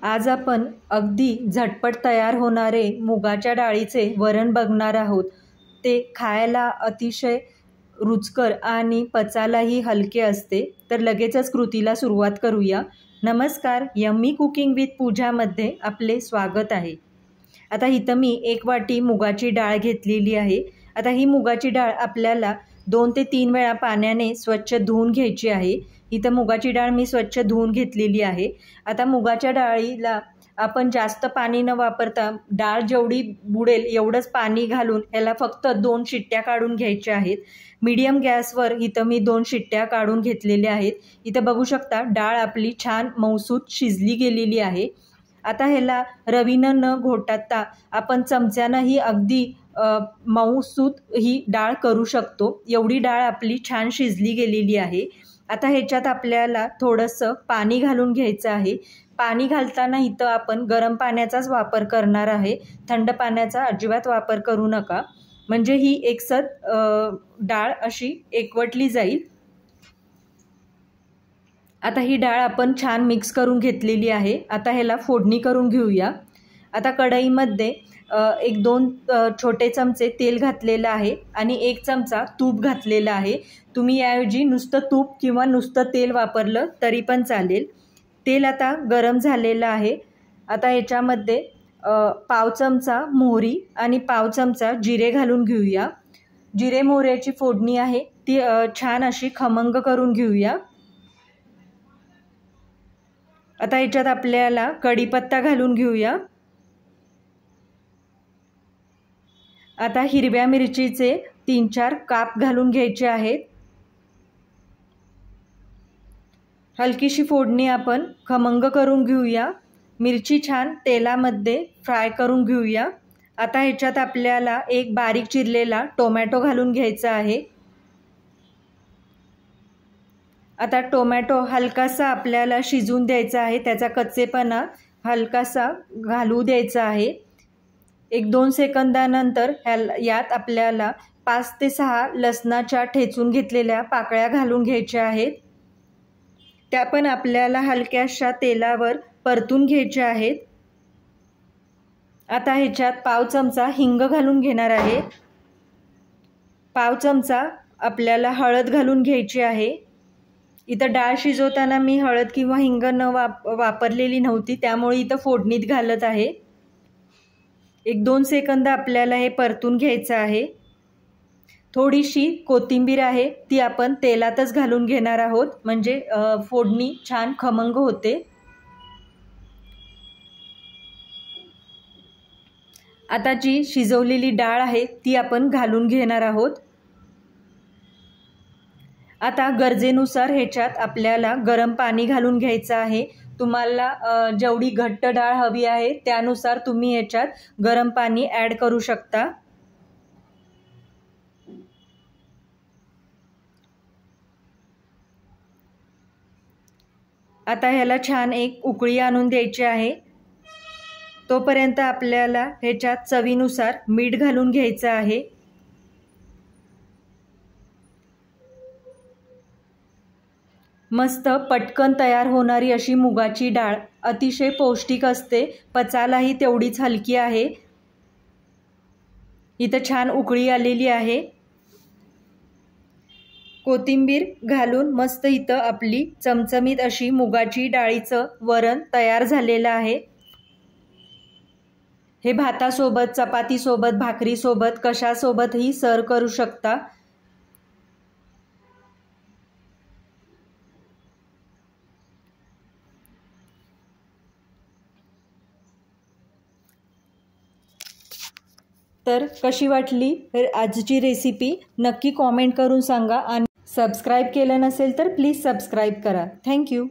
आज आपण अगदी झटपट तयार होणारे मुगाच्या डाळीचे वरण बघणार आहोत। ते खायला अतिशय रुचकर आणि पचायलाही हलके असते। तर लगेचच कृतीला सुरुवात करूया। नमस्कार, यम्मी कुकिंग विथ पूजामध्ये आपले स्वागत आहे। आता इथं मी 1 वाटी मुगाची डाळ घेतलेली आहे। आता ही मुगाची डाळ आपल्याला 2 ते 3 वेळा पाण्याने स्वच्छ धुवून घ्यायची आहे। इथं मुगाची डाळ मी स्वच्छ धुवून घेतलेली आहे। आता मुगाच्या डाळीला आपण जास्त पाणी न वापरता डाळ जेवढी बुडेल एवढंच पाणी घालून याला फक्त 2 शिट्ट्या काढून घ्यायच्या आहेत। मीडियम गॅसवर इथं मी 2 शिट्ट्या काढून घेतलेल्या आहेत। इथं बघू शकता डाळ आपली छान मऊसूत शिजली गेलेली आहे। आता ह्याला रवीनं न घोटता आपण चमच्यानंही अगदी मऊसूत ही डाळ करू शकतो। एवढी डाळ आपली छान शिजली गेलेली आहे। आता ह्याच्यात आपल्याला थोडंसं पाणी घालून घ्यायचं आहे। पाणी घालताना इथं आपण गरम पाण्याचाच वापर करणार आहे। थंड पाण्याचा अजिबात वापर करू नका, म्हणजे ही एकसर डाळ अशी एकवटली जाईल। आता ही डाळ आपण छान मिक्स करून घेतलेली आहे। आता ह्याला फोडणी करून घेऊया। आता कढईमध्ये 1-2 छोटे चमचे तेल घातलेलं आहे आणि 1 चमचा तूप घातलेला आहे। तुम्ही याऐवजी नुसतं तूप किंवा नुसतं तेल वापरलं तरी पण चालेल। तेल आता गरम झालेलं आहे। आता ह्याच्यामध्ये पाव चमचा मोहरी आणि पाव चमचा जिरे घालून घेऊया। जिरे मोहऱ्याची फोडणी आहे ती छान अशी खमंग करून घेऊया। आता ह्याच्यात आपल्याला कढीपत्ता घालून घेऊया। आता हिरव्या मिरचीचे 3-4 काप घालून घ्यायचे आहेत। हलकीशी फोडणी आपण खमंग करून घेऊया। मिरची छान तेलामध्ये फ्राय करून घेऊया। आता ह्याच्यात आपल्याला एक बारीक चिरलेला टोमॅटो घालून घ्यायचा आहे। आता टोमॅटो हलकासा आपल्याला शिजून द्यायचा आहे, त्याचा कच्चेपणा हलकासा घालू द्यायचा आहे। 1-2 सेकंदानंतर यात आपल्याला 5 ते 6 लसणाच्या ठेचून घेतलेल्या पाकळ्या घालून घ्यायच्या आहेत। त्या पण आपल्याला हलक्याशा तेलावर परतून घ्यायच्या आहेत। आता ह्याच्यात पाव चमचा हिंग घालून घेणार आहे। पाव चमचा आपल्याला हळद घालून घ्यायची आहे। इथं डाळ शिजवताना मी हळद किंवा हिंग वापरलेली नव्हती, त्यामुळे इथं फोडणीत घालत आहे। 1-2 सेकंद आपल्याला हे परतून घ्यायचं आहे। थोडीशी कोथिंबीर आहे ती आपण तेलातच घालून घेणार आहोत, म्हणजे फोडणी छान खमंग होते। आता जी शिजवलेली डाळ आहे ती आपण घालून घेणार आहोत। आता गरजेनुसार ह्याच्यात आपल्याला गरम पाणी घालून घ्यायचं आहे। तुम्हाला जेवढी घट्ट डाळ हवी आहे त्यानुसार तुम्ही ह्याच्यात गरम पाणी ॲड करू शकता। आता ह्याला छान एक उकळी आणून द्यायची आहे। तोपर्यंत आपल्याला ह्याच्यात चवीनुसार मीठ घालून घ्यायचं आहे। मस्त पटकन तयार होणारी अशी मुगाची डाळ अतिशय पौष्टिक असते, पचायलाही तेवढीच हलकी आहे। इथं छान उकळी आलेली आहे। कोथिंबीर घालून मस्त इथं आपली चमचमीत अशी मुगाची डाळीचं वरण तयार झालेलं आहे। हे भातासोबत, चपातीसोबत, भाकरीसोबत कशासोबतही सर्व करू शकता। तर कशी वाटली आजची रेसिपी नक्की कॉमेंट करून सांगा आणि सबस्क्राईब केलं नसेल तर प्लीज सबस्क्राईब करा। थँक्यू।